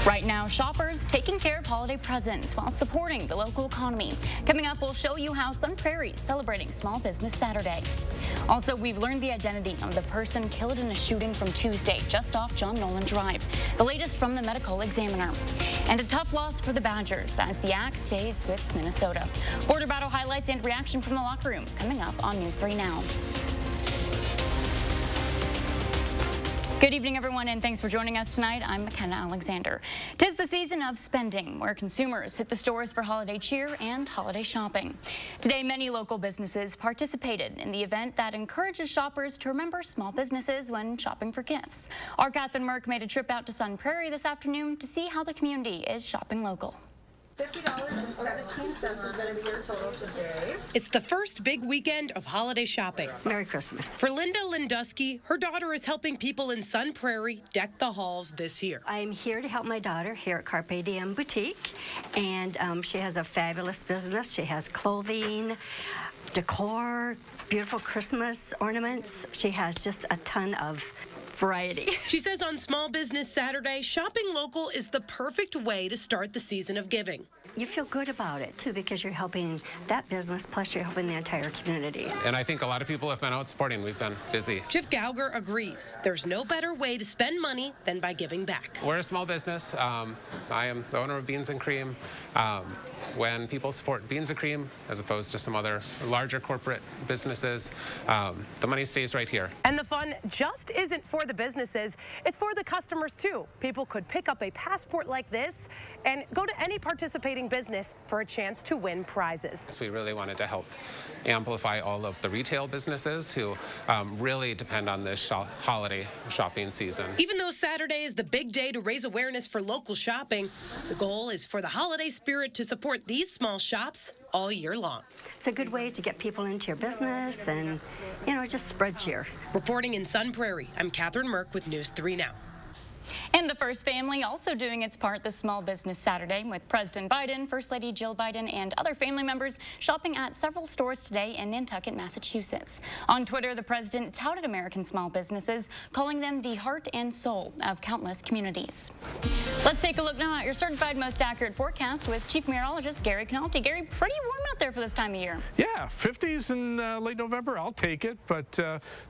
Right now, shoppers taking care of holiday presents while supporting the local economy. Coming up, we'll show you how Sun Prairie is celebrating Small Business Saturday. Also, we've learned the identity of the person killed in a shooting from Tuesday just off John Nolan Drive. The latest from the medical examiner. And a tough loss for the Badgers as the Axe stays with Minnesota. Border battle highlights and reaction from the locker room coming up on News 3 Now. Good evening, everyone, and thanks for joining us tonight. I'm McKenna Alexander. 'Tis the season of spending, where consumers hit the stores for holiday cheer and holiday shopping. Today, many local businesses participated in the event that encourages shoppers to remember small businesses when shopping for gifts. Our Catherine Merck made a trip out to Sun Prairie this afternoon to see how the community is shopping local. $50.17 is going to be your total today. It's the first big weekend of holiday shopping. Merry Christmas. For Linda Lindusky, her daughter is helping people in Sun Prairie deck the halls this year. I'm here to help my daughter here at Carpe Diem Boutique, and she has a fabulous business. She has clothing, decor, beautiful Christmas ornaments. She has just a ton of variety. She says on Small Business Saturday, shopping local is the perfect way to start the season of giving. You feel good about it, too, because you're helping that business, plus you're helping the entire community. And I think a lot of people have been out supporting. We've been busy. Jeff Gauger agrees. There's no better way to spend money than by giving back. We're a small business. I am the owner of Beans and Cream. When people support Beans and Cream, as opposed to some other larger corporate businesses, the money stays right here. And the fun just isn't for the businesses, it's for the customers too. People could pick up a passport like this and go to any participating business for a chance to win prizes. We really wanted to help amplify all of the retail businesses who really depend on this holiday shopping season. Even though Saturday is the big day to raise awareness for local shopping, the goal is for the holiday spirit to support these small shops all year long. It's a good way to get people into your business and, just spread cheer. Reporting in Sun Prairie, I'm Catherine Merck with News 3 Now. And the First Family also doing its part this Small Business Saturday, with President Biden, First Lady Jill Biden, and other family members shopping at several stores today in Nantucket, Massachusetts. On Twitter, the president touted American small businesses, calling them the heart and soul of countless communities. Let's take a look now at your certified most accurate forecast with Chief Meteorologist Gary Canalti. Gary, pretty warm out there for this time of year. Yeah, 50s in late November, I'll take it, but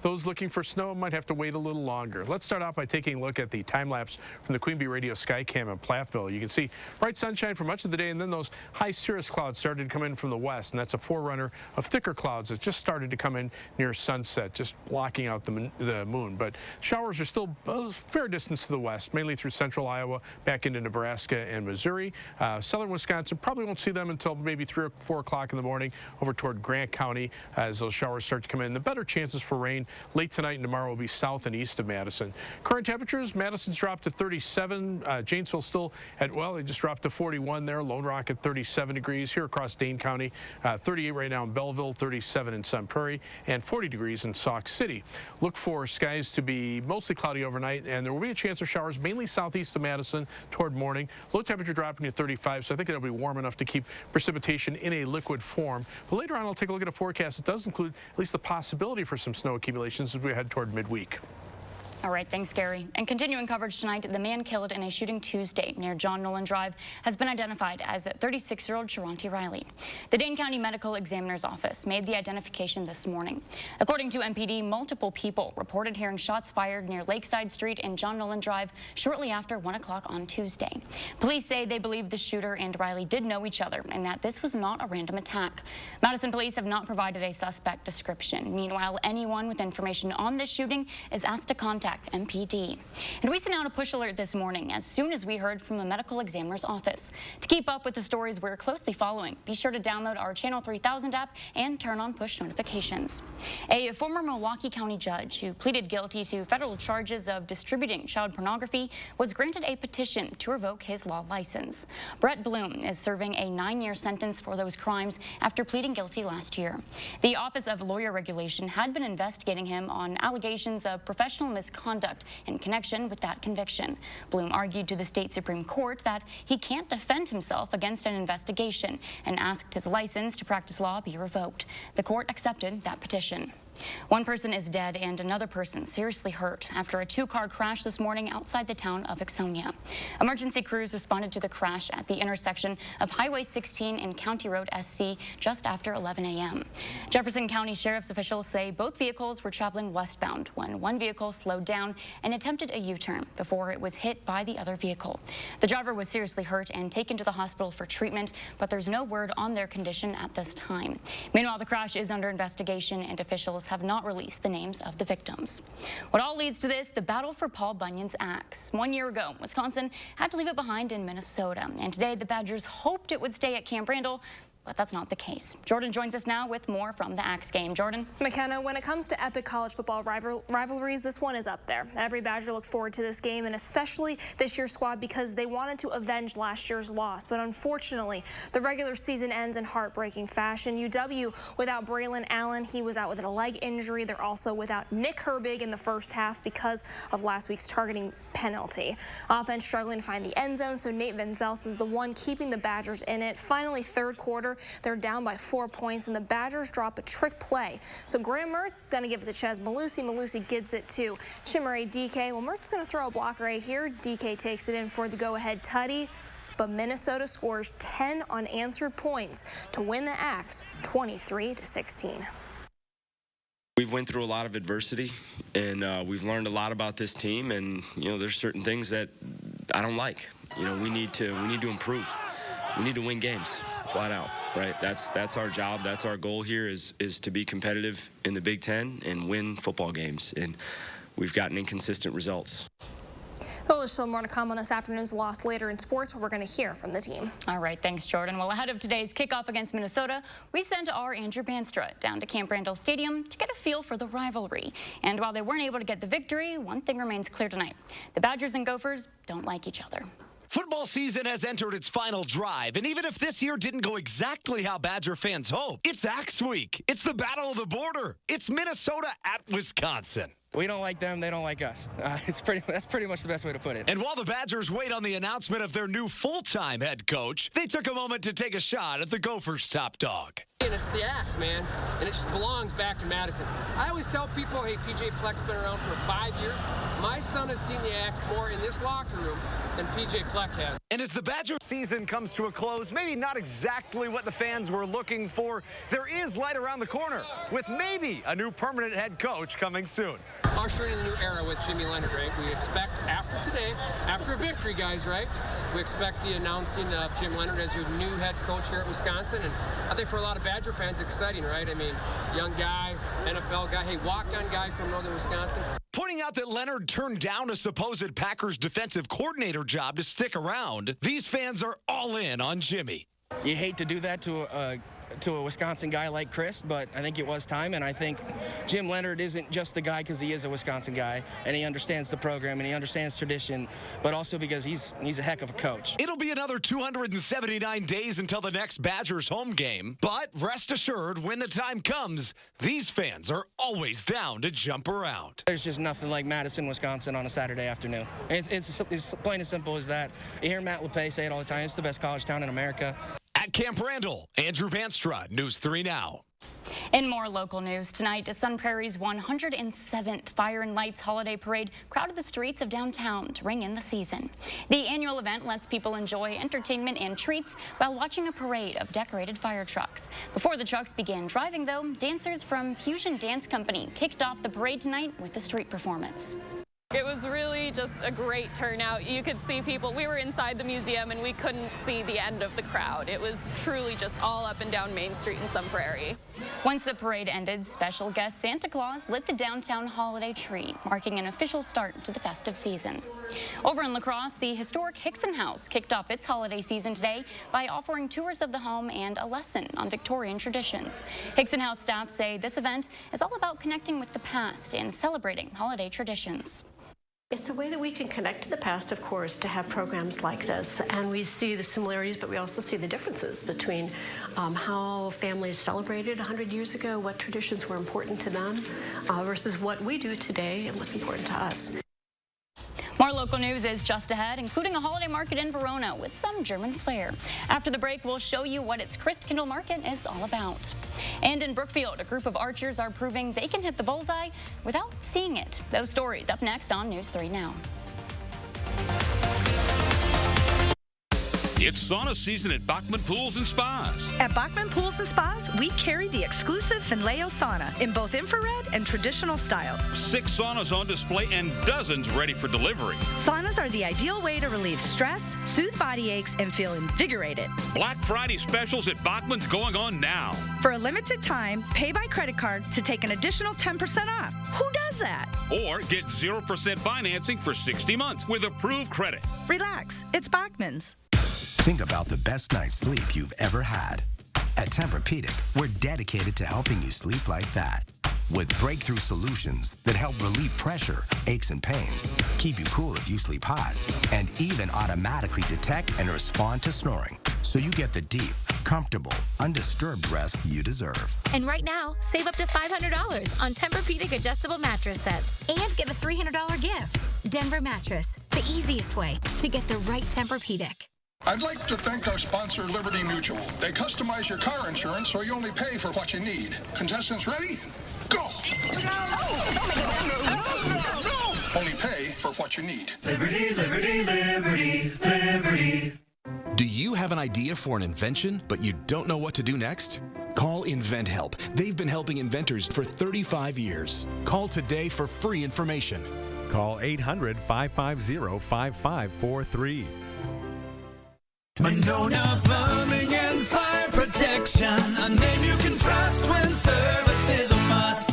those looking for snow might have to wait a little longer. Let's start off by taking a look at the time-lapse from the Queen Bee Radio Skycam in Platteville. You can see bright sunshine for much of the day, and then those high cirrus clouds started to come in from the west, and that's a forerunner of thicker clouds that just started to come in near sunset, just blocking out the moon. But showers are still a fair distance to the west, mainly through central Iowa, back into Nebraska and Missouri. Southern Wisconsin, probably won't see them until maybe 3 or 4 o'clock in the morning over toward Grant County as those showers start to come in. The better chances for rain late tonight and tomorrow will be south and east of Madison. Current temperatures, Madison's dropped to 37. Janesville still at, they just dropped to 41 there. Lone Rock at 37 degrees. Here across Dane County, 38 right now in Belleville, 37 in Sun Prairie, and 40 degrees in Sauk City. Look for skies to be mostly cloudy overnight, and there will be a chance of showers mainly southeast of Madison toward morning. Low temperature dropping to 35, so I think it'll be warm enough to keep precipitation in a liquid form. But later on, I'll take a look at a forecast that does include at least the possibility for some snow accumulations as we head toward midweek. All right, thanks, Gary. And continuing coverage tonight, the man killed in a shooting Tuesday near John Nolan Drive has been identified as 36-year-old Sharonte Riley. The Dane County Medical Examiner's Office made the identification this morning. According to MPD, multiple people reported hearing shots fired near Lakeside Street and John Nolan Drive shortly after 1 o'clock on Tuesday. Police say they believe the shooter and Riley did know each other and that this was not a random attack. Madison police have not provided a suspect description. Meanwhile, anyone with information on this shooting is asked to contact MPD. And we sent out a push alert this morning as soon as we heard from the medical examiner's office. To keep up with the stories we're closely following, be sure to download our Channel 3000 app and turn on push notifications. A former Milwaukee County judge who pleaded guilty to federal charges of distributing child pornography was granted a petition to revoke his law license. Brett Bloom is serving a 9-year sentence for those crimes after pleading guilty last year. The Office of Lawyer Regulation had been investigating him on allegations of professional misconduct in connection with that conviction. Bloom argued to the state Supreme Court that he can't defend himself against an investigation and asked his license to practice law be revoked. The court accepted that petition. One person is dead and another person seriously hurt after a two-car crash this morning outside the town of Ixonia. Emergency crews responded to the crash at the intersection of Highway 16 and County Road SC just after 11 a.m. Jefferson County Sheriff's officials say both vehicles were traveling westbound when one vehicle slowed down and attempted a U-turn before it was hit by the other vehicle. The driver was seriously hurt and taken to the hospital for treatment, but there's no word on their condition at this time. Meanwhile, the crash is under investigation and officials have not released the names of the victims. What all leads to this, the battle for Paul Bunyan's axe. 1 year ago, Wisconsin had to leave it behind in Minnesota, and today the Badgers hoped it would stay at Camp Randall, but that's not the case. Jordan joins us now with more from the Axe game. Jordan? McKenna, when it comes to epic college football rivalries, this one is up there. Every Badger looks forward to this game, and especially this year's squad, because they wanted to avenge last year's loss. But unfortunately, the regular season ends in heartbreaking fashion. UW without Braylon Allen, he was out with a leg injury. They're also without Nick Herbig in the first half because of last week's targeting penalty. Offense struggling to find the end zone, so Nate Venzels is the one keeping the Badgers in it. Finally, third quarter, they're down by 4 points, and the Badgers drop a trick play. So Graham Mertz is going to give it to Ches Malusi. Malusi gets it to Chimere DK. Well, Mertz is going to throw a block right here. DK takes it in for the go-ahead tutty. But Minnesota scores 10 unanswered points to win the Axe 23-16. We've went through a lot of adversity, and we've learned a lot about this team. And there's certain things that I don't like. We need to improve. We need to win games, flat out. Right, that's our job. That's our goal here is to be competitive in the Big Ten and win football games. And we've gotten inconsistent results. Well, there's still more to come on this afternoon's loss later in sports, where we're going to hear from the team. All right, thanks, Jordan. Well, ahead of today's kickoff against Minnesota, we sent our Andrew Banstra down to Camp Randall Stadium to get a feel for the rivalry. And while they weren't able to get the victory, one thing remains clear tonight. The Badgers and Gophers don't like each other. Football season has entered its final drive, and even if this year didn't go exactly how Badger fans hope, it's Axe Week. It's the Battle of the Border. It's Minnesota at Wisconsin. We don't like them, they don't like us. That's pretty much the best way to put it. And while the Badgers wait on the announcement of their new full-time head coach, they took a moment to take a shot at the Gophers' top dog. And it's the Axe, man, and it just belongs back in Madison. I always tell people, hey, PJ Fleck's been around for 5 years. My son has seen the Axe more in this locker room than PJ Fleck has. And as the Badger season comes to a close, maybe not exactly what the fans were looking for, there is light around the corner, with maybe a new permanent head coach coming soon. Ushering in a new era with Jimmy Leonard, right? We expect after today, after a victory, guys, right? We expect the announcing of Jim Leonard as your new head coach here at Wisconsin. And I think for a lot of Badger fans, exciting, right? I mean, young guy, NFL guy, hey, walk-on guy from Northern Wisconsin. Pointing out that Leonard turned down a supposed Packers defensive coordinator job to stick around, these fans are all in on Jimmy. You hate to do that to a Wisconsin guy like Chris, but I think it was time, and I think Jim Leonard isn't just the guy because he is a Wisconsin guy, and he understands the program, and he understands tradition, but also because he's a heck of a coach. It'll be another 279 days until the next Badgers home game, but rest assured, when the time comes, these fans are always down to jump around. There's just nothing like Madison, Wisconsin on a Saturday afternoon. It's plain as simple as that. You hear Matt LePay say it all the time, it's the best college town in America. At Camp Randall, Andrew Banstra, News 3 Now. In more local news tonight, Sun Prairie's 107th Fire and Lights Holiday Parade crowded the streets of downtown to ring in the season. The annual event lets people enjoy entertainment and treats while watching a parade of decorated fire trucks. Before the trucks began driving, though, dancers from Fusion Dance Company kicked off the parade tonight with a street performance. It was really just a great turnout. You could see people. We were inside the museum and we couldn't see the end of the crowd. It was truly just all up and down Main Street in Sun Prairie. Once the parade ended, special guest Santa Claus lit the downtown holiday tree, marking an official start to the festive season. Over in La Crosse, the historic Hickson House kicked off its holiday season today by offering tours of the home and a lesson on Victorian traditions. Hickson House staff say this event is all about connecting with the past and celebrating holiday traditions. It's a way that we can connect to the past, of course, to have programs like this. And we see the similarities, but we also see the differences between how families celebrated 100 years ago, what traditions were important to them, versus what we do today and what's important to us. More local local news is just ahead, including a holiday market in Verona with some German flair. After the break, we'll show you what its Christ Kindle Market is all about. And in Brookfield, a group of archers are proving they can hit the bullseye without seeing it. Those stories up next on News 3 Now. It's sauna season at Bachman Pools and Spas. At Bachman Pools and Spas, we carry the exclusive Finleo sauna in both infrared and traditional styles. 6 saunas on display and dozens ready for delivery. Saunas are the ideal way to relieve stress, soothe body aches, and feel invigorated. Black Friday specials at Bachman's going on now. For a limited time, pay by credit card to take an additional 10% off. Who does that? Or get 0% financing for 60 months with approved credit. Relax, it's Bachman's. Think about the best night's sleep you've ever had. At Tempur-Pedic, we're dedicated to helping you sleep like that. With breakthrough solutions that help relieve pressure, aches and pains, keep you cool if you sleep hot, and even automatically detect and respond to snoring, so you get the deep, comfortable, undisturbed rest you deserve. And right now, save up to $500 on Tempur-Pedic adjustable mattress sets and get a $300 gift. Denver Mattress, the easiest way to get the right Tempur-Pedic. I'd like to thank our sponsor, Liberty Mutual. They customize your car insurance so you only pay for what you need. Contestants ready? Go! Only pay for what you need. Liberty, liberty, liberty, liberty. Do you have an idea for an invention, but you don't know what to do next? Call InventHelp. They've been helping inventors for 35 years. Call today for free information. Call 800-550-5543. Monona Plumbing and Fire Protection, a name you can trust when service is a must.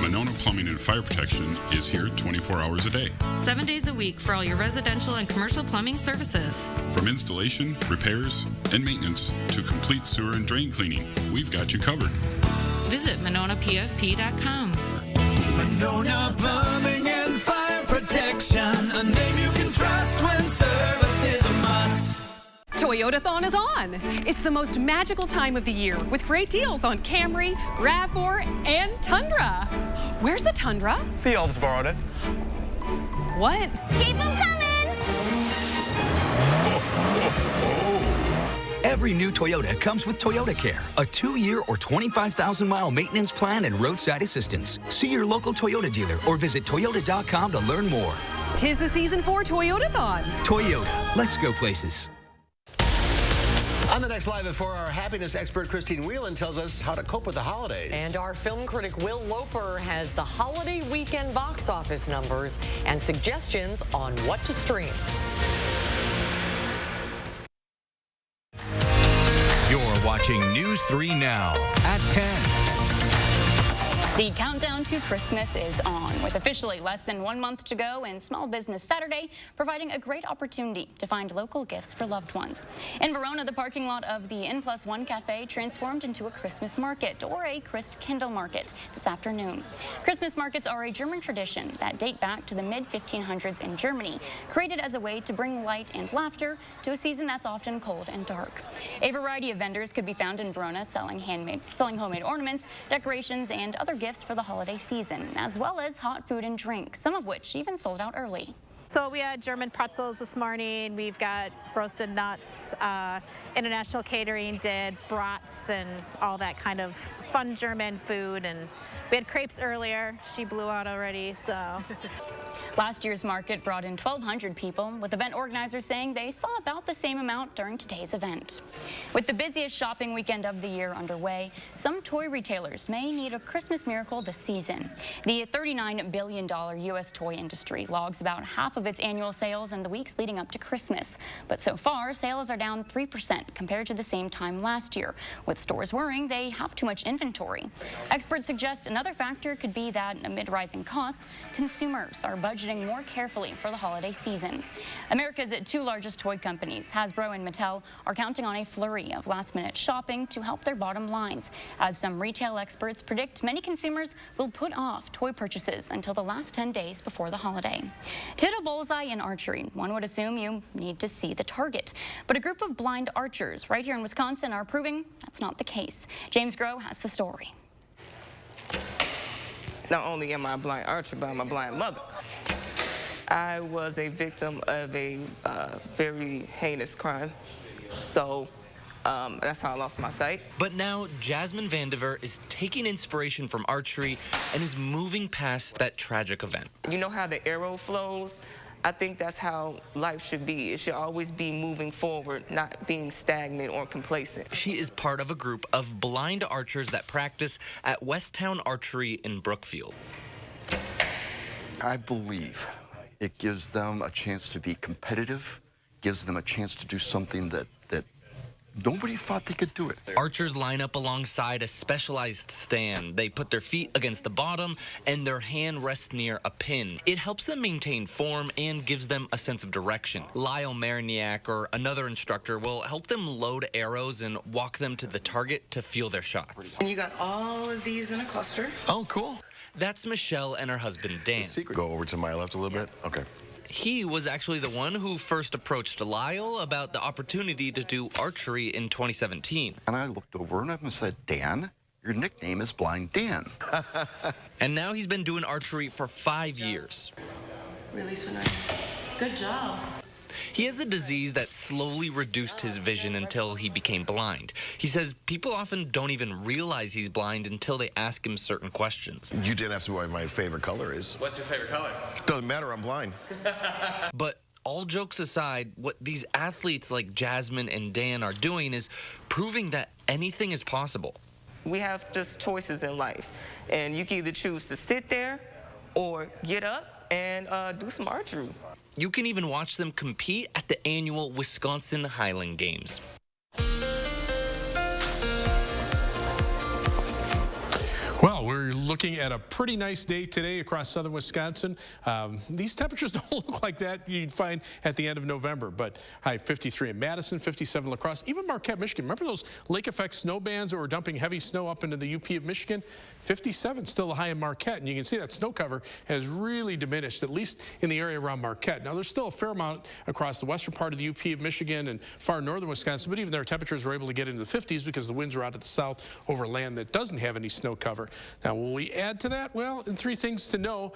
Monona Plumbing and Fire Protection is here 24 hours a day. 7 days a week for all your residential and commercial plumbing services. From installation, repairs, and maintenance to complete sewer and drain cleaning, we've got you covered. Visit MononaPFP.com. Monona Plumbing and Fire Protection, a name you can trust when service is a must. Toyotathon is on. It's the most magical time of the year with great deals on Camry, RAV4, and Tundra. Where's the Tundra? The elves borrowed it. What? Keep them coming! Every new Toyota comes with Toyota Care, a 2-year or 25,000-mile maintenance plan and roadside assistance. See your local Toyota dealer or visit Toyota.com to learn more. 'Tis the season for Toyotathon. Toyota, let's go places. On the next Live at 4, our happiness expert Christine Whelan tells us how to cope with the holidays. And our film critic Will Loper has the holiday weekend box office numbers and suggestions on what to stream. You're watching News 3 Now at 10. The countdown to Christmas is on, with officially less than 1 month to go and Small Business Saturday providing a great opportunity to find local gifts for loved ones. In Verona, the parking lot of the N+1 Cafe transformed into a Christmas market, or a Christ Kindle Market, this afternoon. Christmas markets are a German tradition that date back to the mid-1500s in Germany, created as a way to bring light and laughter to a season that's often cold and dark. A variety of vendors could be found in Verona selling homemade ornaments, decorations, and other gifts for the holiday season, as well as hot food and drink, some of which even sold out early. So we had German pretzels this morning. We've got roasted nuts. International Catering did brats and all that kind of fun German food. And we had crepes earlier. She blew out already, so. Last year's market brought in 1,200 people, with event organizers saying they saw about the same amount during today's event. With the busiest shopping weekend of the year underway, some toy retailers may need a Christmas miracle this season. The $39 billion U.S. toy industry logs about half of its annual sales in the weeks leading up to Christmas. But so far, sales are down 3% compared to the same time last year, with stores worrying they have too much inventory. Experts suggest another factor could be that amid rising costs, consumers are budgeting more carefully for the holiday season. America's 2 largest toy companies, Hasbro and Mattel, are counting on a flurry of last-minute shopping to help their bottom lines, as some retail experts predict many consumers will put off toy purchases until the last 10 days before the holiday. To hit a bullseye in archery, one would assume you need to see the target. But a group of blind archers right here in Wisconsin are proving that's not the case. James Groh has the story. Not only am I a blind archer, but I'm a blind mother. I was a victim of a very heinous crime, so that's how I lost my sight. But now Jasmine Vandiver is taking inspiration from archery and is moving past that tragic event. You know how the arrow flows? I think that's how life should be. It should always be moving forward, not being stagnant or complacent. She is part of a group of blind archers that practice at Westtown Archery in Brookfield. I believe it gives them a chance to be competitive, gives them a chance to do something that nobody thought they could do it. Archers line up alongside a specialized stand. They put their feet against the bottom and their hand rests near a pin. It helps them maintain form and gives them a sense of direction. Lyle Marignac or another instructor will help them load arrows and walk them to the target to feel their shots. And you got all of these in a cluster. Oh, cool. That's Michelle and her husband, Dan. Go over to my left a little bit. Okay. He was actually the one who first approached Lyle about the opportunity to do archery in 2017. And I looked over and I said, Dan, your nickname is Blind Dan. And now he's been doing archery for 5 years. Release a knife. Good job. He has a disease that slowly reduced his vision until he became blind. He says people often don't even realize he's blind until they ask him certain questions. You didn't ask me what my favorite color is. What's your favorite color? Doesn't matter, I'm blind. But all jokes aside, what these athletes like Jasmine and Dan are doing is proving that anything is possible. We have just choices in life, and you can either choose to sit there or get up and do some archery. You can even watch them compete at the annual Wisconsin Highland Games. Well, we're looking at a pretty nice day today across southern Wisconsin. These temperatures don't look like that you'd find at the end of November, but high 53 in Madison, 57 La Crosse, even Marquette, Michigan. Remember those lake effect snow bands that were dumping heavy snow up into the UP of Michigan? 57 still a high in Marquette, and you can see that snow cover has really diminished, at least in the area around Marquette. Now, there's still a fair amount across the western part of the UP of Michigan and far northern Wisconsin, but even their temperatures were able to get into the 50s because the winds are out of the south over land that doesn't have any snow cover. Now, will we add to that? Well, and three things to know.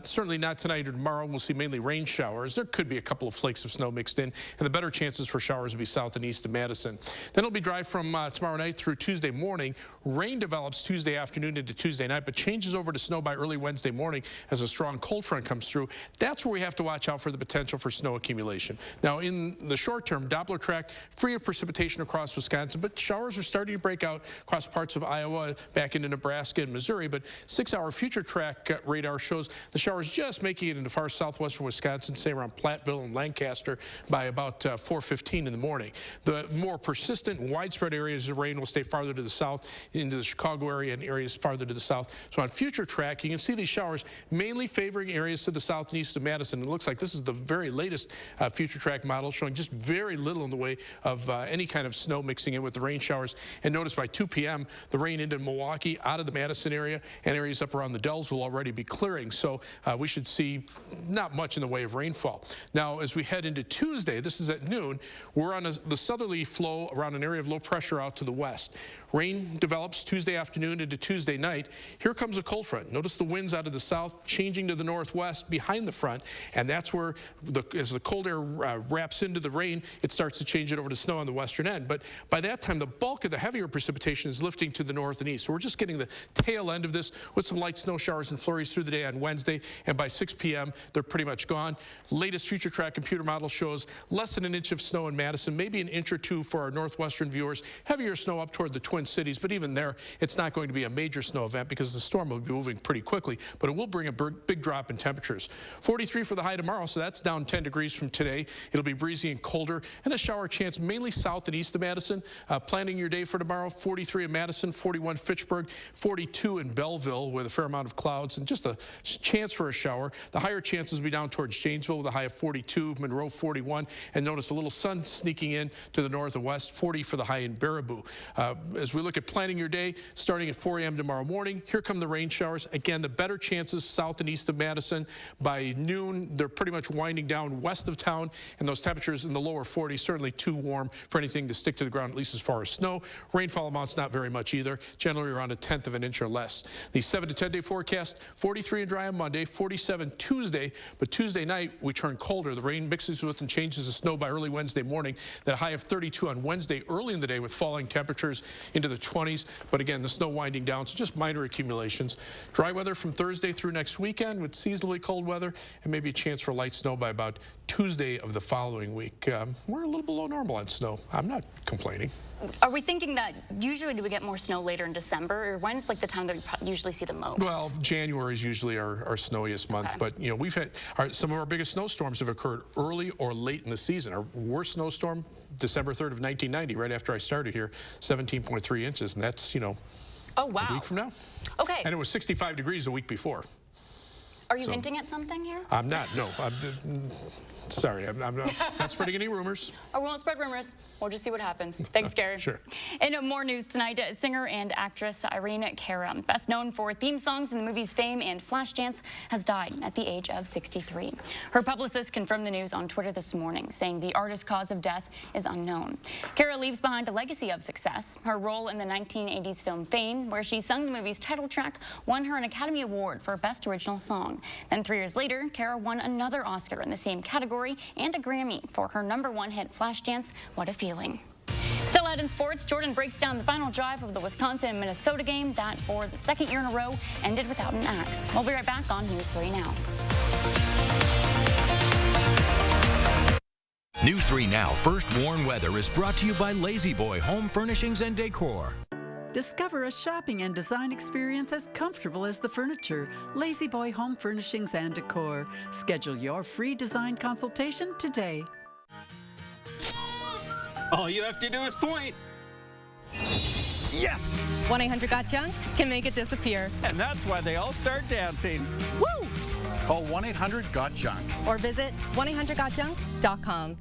Certainly not tonight or tomorrow. We'll see mainly rain showers. There could be a couple of flakes of snow mixed in, and the better chances for showers will be south and east of Madison. Then it'll be dry from tomorrow night through Tuesday morning. Rain develops Tuesday afternoon into Tuesday night, but changes over to snow by early Wednesday morning as a strong cold front comes through. That's where we have to watch out for the potential for snow accumulation. Now, in the short term, Doppler track free of precipitation across Wisconsin, but showers are starting to break out across parts of Iowa, back into Nebraska and Missouri. But 6-hour future track radar shows the showers just making it into far southwestern Wisconsin, say around Platteville and Lancaster, by about 4:15 in the morning. The more persistent and widespread areas of rain will stay farther to the south into the Chicago area and areas farther to the south. So on future track, you can see these showers mainly favoring areas to the south and east of Madison. It looks like this is the very latest future track model, showing just very little in the way of any kind of snow mixing in with the rain showers. And notice by 2 p.m., the rain into Milwaukee, out of the Madison area, and areas up around the Dells will already be clearing. So we should see not much in the way of rainfall. Now, as we head into Tuesday, this is at noon, we're on the southerly flow around an area of low pressure out to the west. Rain develops Tuesday afternoon into Tuesday night. Here comes a cold front. Notice the winds out of the south changing to the northwest behind the front, and that's where, as the cold air wraps into the rain, it starts to change it over to snow on the western end. But by that time, the bulk of the heavier precipitation is lifting to the north and east. So we're just getting the tail end of this with some light snow showers and flurries through the day on Wednesday, and by 6 p.m., they're pretty much gone. Latest future track computer model shows less than an inch of snow in Madison, maybe an inch or two for our northwestern viewers. Heavier snow up toward the Twin Cities, but even there, it's not going to be a major snow event because the storm will be moving pretty quickly, but it will bring a big drop in temperatures. 43 for the high tomorrow, so that's down 10 degrees from today. It'll be breezy and colder, and a shower chance mainly south and east of Madison. Planning your day for tomorrow, 43 in Madison, 41 Fitchburg, 42 in Belleville with a fair amount of clouds and just a chance for a shower. The higher chances will be down towards Janesville with a high of 42, Monroe 41, and notice a little sun sneaking in to the north and west, 40 for the high in Baraboo. as we look at planning your day, starting at 4 a.m. tomorrow morning, here come the rain showers. Again, the better chances south and east of Madison. By noon, they're pretty much winding down west of town, and those temperatures in the lower 40s, certainly too warm for anything to stick to the ground, at least as far as snow. Rainfall amounts not very much either, generally around 1/10 of an inch or less. The 7 to 10 day forecast, 43 and dry on Monday, 47 Tuesday, but Tuesday night we turn colder. The rain mixes with and changes to snow by early Wednesday morning. That high of 32 on Wednesday early in the day with falling temperatures into the 20s, but again, the snow winding down, so just minor accumulations. Dry weather from Thursday through next weekend with seasonally cold weather and maybe a chance for light snow by about Tuesday of the following week. We're a little below normal on snow. I'm not complaining. Are we thinking that usually do we get more snow later in December, or when's like the time that we usually see the most? Well, January is usually our snowiest month, but you know, we've had some of our biggest snowstorms have occurred early or late in the season. Our worst snowstorm, December 3rd of 1990, right after I started here, 17.3 inches, and that's, you know, oh, wow, a week from now. Okay. And it was 65 degrees the week before. Are you hinting at something here? I'm not, no. Sorry, I'm not spreading any rumors. I won't spread rumors. We'll just see what happens. Thanks, Gary. Sure. In more news tonight, singer and actress Irene Cara, best known for theme songs in the movies Fame and Flashdance, has died at the age of 63. Her publicist confirmed the news on Twitter this morning, saying the artist's cause of death is unknown. Cara leaves behind a legacy of success. Her role in the 1980s film Fame, where she sung the movie's title track, won her an Academy Award for Best Original Song. Then 3 years later, Cara won another Oscar in the same category and a Grammy for her #1 hit Flashdance, What a Feeling. Still out in sports, Jordan breaks down the final drive of the Wisconsin and Minnesota game that, for the second year in a row, ended without an axe. We'll be right back on News 3 Now. News 3 Now First Warn Weather is brought to you by Lazy Boy Home Furnishings and Decor. Discover a shopping and design experience as comfortable as the furniture. Lazy Boy Home Furnishings and Decor. Schedule your free design consultation today. All you have to do is point. Yes! 1-800-GOT-JUNK can make it disappear. And that's why they all start dancing. Woo! Call 1-800-GOT-JUNK. Or visit 1-800-GOT-JUNK.com.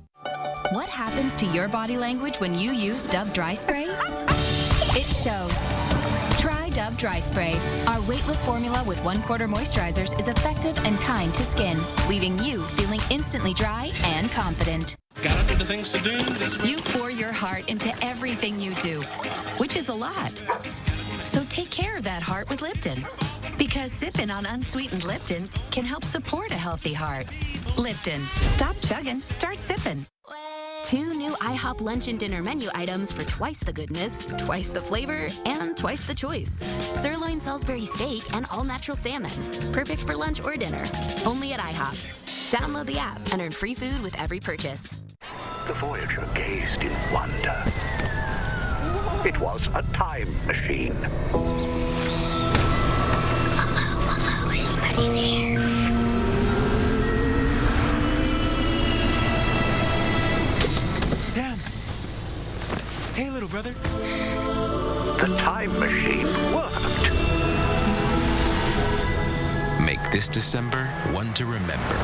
What happens to your body language when you use Dove Dry Spray? It shows. Try Dove Dry Spray. Our weightless formula with 1/4 moisturizers is effective and kind to skin, leaving you feeling instantly dry and confident. Got up into things to do this week. You pour your heart into everything you do, which is a lot. So take care of that heart with Lipton. Because sipping on unsweetened Lipton can help support a healthy heart. Lipton. Stop chugging, start sipping. 2 new IHOP lunch and dinner menu items for twice the goodness, twice the flavor, and twice the choice. Sirloin Salisbury steak and all-natural salmon. Perfect for lunch or dinner. Only at IHOP. Download the app and earn free food with every purchase. The Voyager gazed in wonder. It was a time machine. Everybody's here. Sam! Hey, little brother. The time machine worked. Make this December one to remember.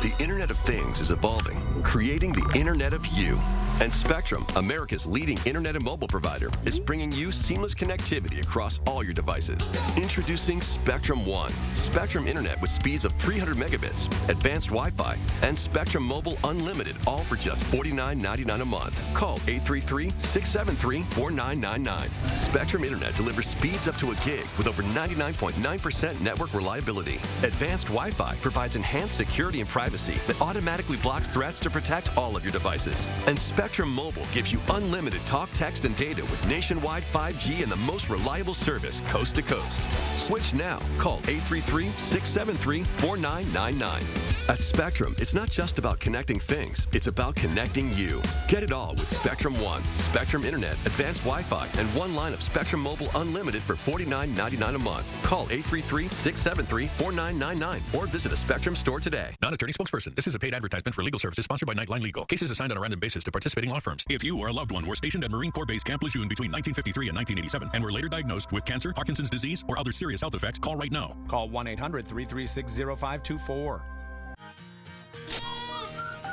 The Internet of Things is evolving, creating the Internet of You. And Spectrum, America's leading internet and mobile provider, is bringing you seamless connectivity across all your devices. Introducing Spectrum One, Spectrum Internet with speeds of 300 megabits, advanced Wi-Fi, and Spectrum Mobile Unlimited, all for just $49.99 a month. Call 833-673-4999. Spectrum Internet delivers speeds up to a gig with over 99.9% network reliability. Advanced Wi-Fi provides enhanced security and privacy that automatically blocks threats to protect all of your devices. And Spectrum Mobile gives you unlimited talk, text, and data with nationwide 5G and the most reliable service coast to coast. Switch now. Call 833-673-4999. At Spectrum, it's not just about connecting things. It's about connecting you. Get it all with Spectrum One, Spectrum Internet, advanced Wi-Fi, and one line of Spectrum Mobile Unlimited for $49.99 a month. Call 833-673-4999 or visit a Spectrum store today. Not attorney spokesperson. This is a paid advertisement for legal services sponsored by Nightline Legal. Cases assigned on a random basis to participating law firms. If you or a loved one were stationed at Marine Corps Base Camp Lejeune between 1953 and 1987 and were later diagnosed with cancer, Parkinson's disease, or other serious health effects, call right now. Call 1-800-336-0524.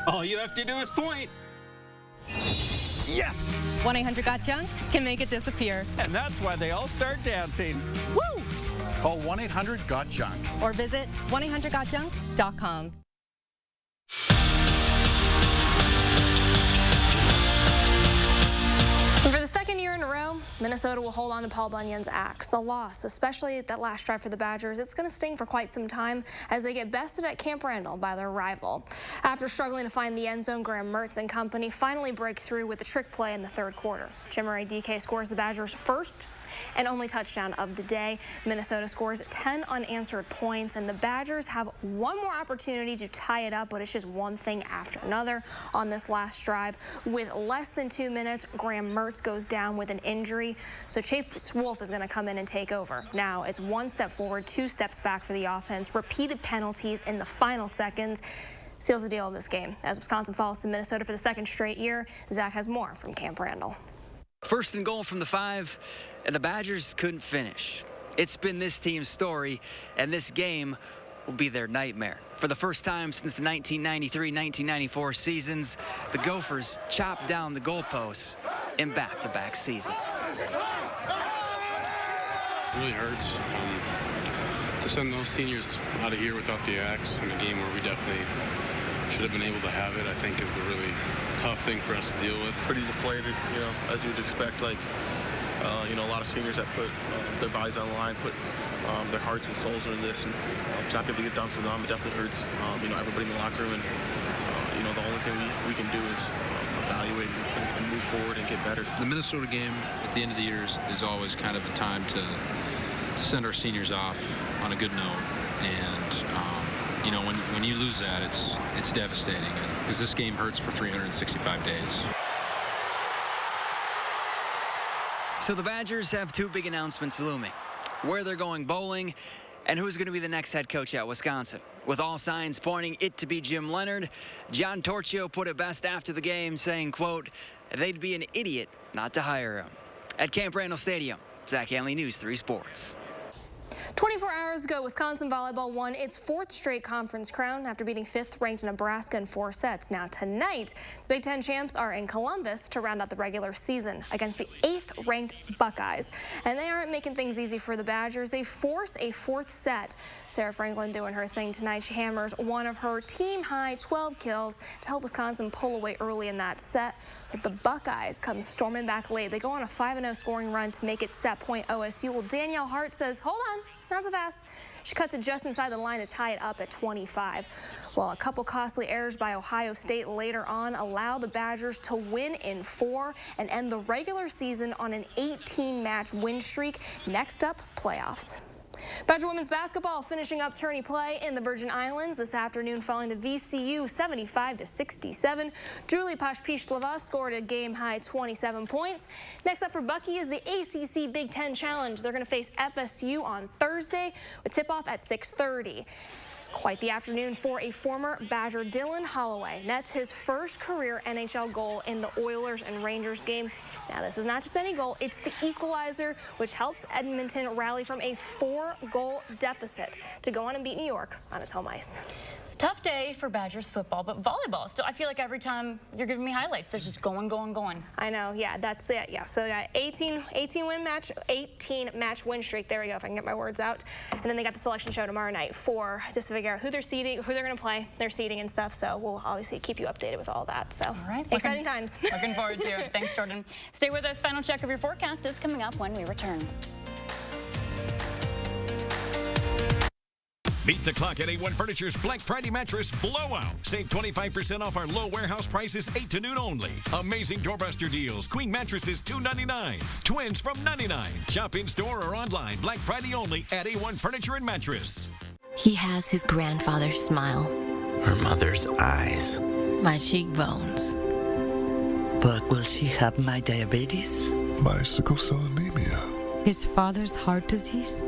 All you have to do is point. Yes! 1-800-GOT-JUNK can make it disappear. And that's why they all start dancing. Woo! Call 1-800-GOT-JUNK. Or visit 1-800-GOT-JUNK.com. For the second year in a row, Minnesota will hold on to Paul Bunyan's axe. The loss, especially that last drive for the Badgers, it's going to sting for quite some time as they get bested at Camp Randall by their rival. After struggling to find the end zone, Graham Mertz and company finally break through with a trick play in the third quarter. Chimere DK scores the Badgers' first and only touchdown of the day. Minnesota scores 10 unanswered points, and the Badgers have one more opportunity to tie it up, but it's just one thing after another on this last drive. With less than 2 minutes, Graham Mertz goes down with an injury, so Chase Wolf is going to come in and take over. Now it's 1 step forward, 2 steps back for the offense. Repeated penalties in the final seconds seals the deal of this game. As Wisconsin falls to Minnesota for the second straight year, Zach has more from Camp Randall. First and goal from the 5, and the Badgers couldn't finish. It's been this team's story, and this game will be their nightmare. For the first time since the 1993-1994 seasons, the Gophers chopped down the goalposts in back-to-back seasons. It really hurts to send those seniors out of here without the axe in a game where we definitely should have been able to have it. I think is the really tough thing for us to deal with. Pretty deflated, as you would expect. Like, a lot of seniors that put their bodies on the line, put their hearts and souls into this, and to not be able to get done for them, it definitely hurts. Everybody in the locker room, and the only thing we can do is evaluate and move forward and get better. The Minnesota game at the end of the year is always kind of a time to send our seniors off on a good note, and when you lose that, it's devastating, because this game hurts for 365 days. So the Badgers have 2 big announcements looming: where they're going bowling and who's going to be the next head coach at Wisconsin. With all signs pointing it to be Jim Leonard, John Torchio put it best after the game, saying, quote, "They'd be an idiot not to hire him." At Camp Randall Stadium, Zach Hanley, News 3 Sports. 24 hours ago, Wisconsin volleyball won its 4th straight conference crown after beating 5th-ranked Nebraska in 4 sets. Now tonight, the Big Ten champs are in Columbus to round out the regular season against the 8th-ranked Buckeyes. And they aren't making things easy for the Badgers. They force a 4th set. Sarah Franklin doing her thing tonight. She hammers one of her team-high 12 kills to help Wisconsin pull away early in that set. But the Buckeyes come storming back late. They go on a 5-0 scoring run to make it set point OSU. Well, Danielle Hart says, hold on, not so fast. She cuts it just inside the line to tie it up at 25. Well, a couple costly errors by Ohio State later on allow the Badgers to win in 4 and end the regular season on an 18-match win streak. Next up, playoffs. Badger women's basketball finishing up tourney play in the Virgin Islands this afternoon, falling to VCU 75-67. Julie Pashpishlava scored a game-high 27 points. Next up for Bucky is the ACC Big Ten Challenge. They're going to face FSU on Thursday with tip-off at 6:30. Quite the afternoon for a former Badger, Dylan Holloway. Nets his first career NHL goal in the Oilers and Rangers game. Now, this is not just any goal, it's the equalizer, which helps Edmonton rally from a 4-goal deficit to go on and beat New York on its home ice. It's a tough day for Badgers football, but volleyball still, I feel like every time you're giving me highlights, there's just going. I know, yeah, that's it, yeah. So, yeah, 18 match win streak. There we go, if I can get my words out. And then they got the selection show tomorrow night for just to figure out who they're seeding, who they're going to play, their seeding and stuff. So we'll obviously keep you updated with all that. So, all right, exciting times. Looking forward to it. Thanks, Jordan. Stay with us. Final check of your forecast is coming up when we return. Beat the clock at A1 Furniture's Black Friday mattress blowout. Save 25% off our low warehouse prices 8 to noon only. Amazing doorbuster deals. Queen mattresses $2.99. Twins from $99. Shop in store or online. Black Friday only at A1 Furniture and Mattress. He has his grandfather's smile. Her mother's eyes. My cheekbones. But will she have my diabetes? My sickle cell anemia. His father's heart disease.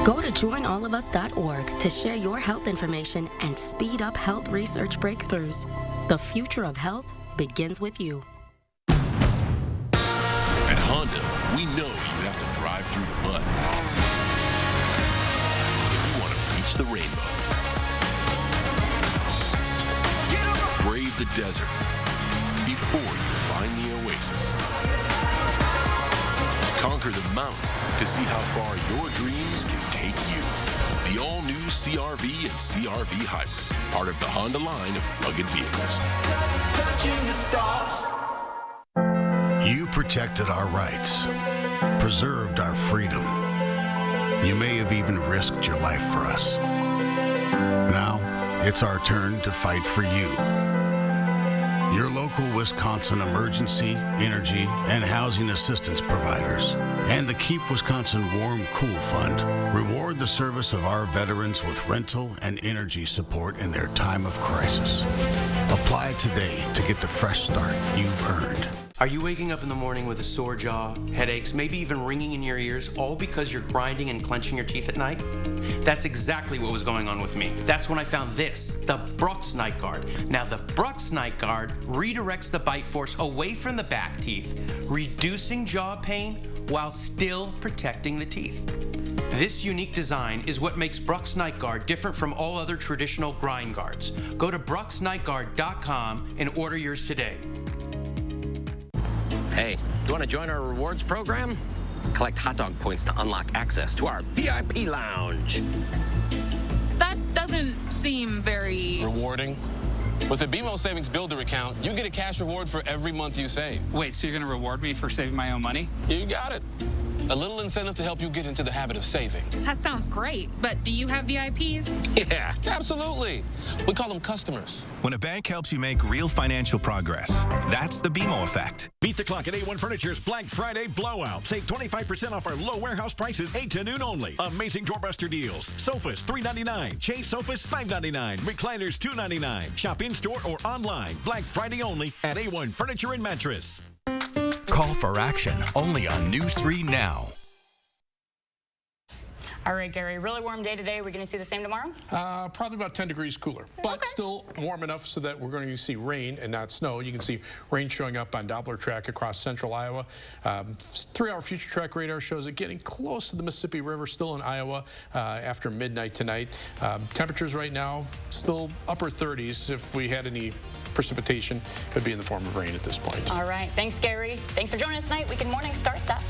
Go to joinallofus.org to share your health information and speed up health research breakthroughs. The future of health begins with you. At Honda, we know you have to drive through the mud if you want to reach the rainbow. Brave the desert before you find the oasis. Conquer the mountain to see how far your dreams can take you. The all-new CR-V and CR-V Hybrid, part of the Honda line of rugged vehicles. You protected our rights, preserved our freedom. You may have even risked your life for us. Now, it's our turn to fight for you. Your local Wisconsin emergency, energy, and housing assistance providers, and the Keep Wisconsin Warm Cool Fund reward the service of our veterans with rental and energy support in their time of crisis. Apply today to get the fresh start you've earned. Are you waking up in the morning with a sore jaw, headaches, maybe even ringing in your ears, all because you're grinding and clenching your teeth at night? That's exactly what was going on with me. That's when I found this, the Brux Night Guard. Now, the Brux Night Guard redirects the bite force away from the back teeth, reducing jaw pain while still protecting the teeth. This unique design is what makes Brux Night Guard different from all other traditional grind guards. Go to bruxnightguard.com and order yours today. Hey, you want to join our rewards program? Collect hot dog points to unlock access to our VIP lounge. That doesn't seem very... rewarding. With the BMO Savings Builder account, you get a cash reward for every month you save. Wait, so you're going to reward me for saving my own money? You got it. A little incentive to help you get into the habit of saving. That sounds great, but do you have VIPs? Yeah, absolutely. We call them customers. When a bank helps you make real financial progress, that's the BMO effect. Beat the clock at A1 Furniture's Black Friday blowout. Save 25% off our low warehouse prices 8 to noon only. Amazing doorbuster deals. Sofas $3.99. Chase sofas $5.99. Recliners $2.99. Shop in-store or online. Black Friday only at A1 Furniture and Mattress. Call for action only on News 3 Now. All right, Gary, really warm day today. We're going to see the same tomorrow? Probably about 10 degrees cooler, but still warm enough so that we're going to see rain and not snow. You can see rain showing up on Doppler track across central Iowa. 3-hour future track radar shows it getting close to the Mississippi River, still in Iowa after midnight tonight. Temperatures right now still upper 30s. If we had any precipitation, it would be in the form of rain at this point. All right. Thanks, Gary. Thanks for joining us tonight. Weekend Morning starts at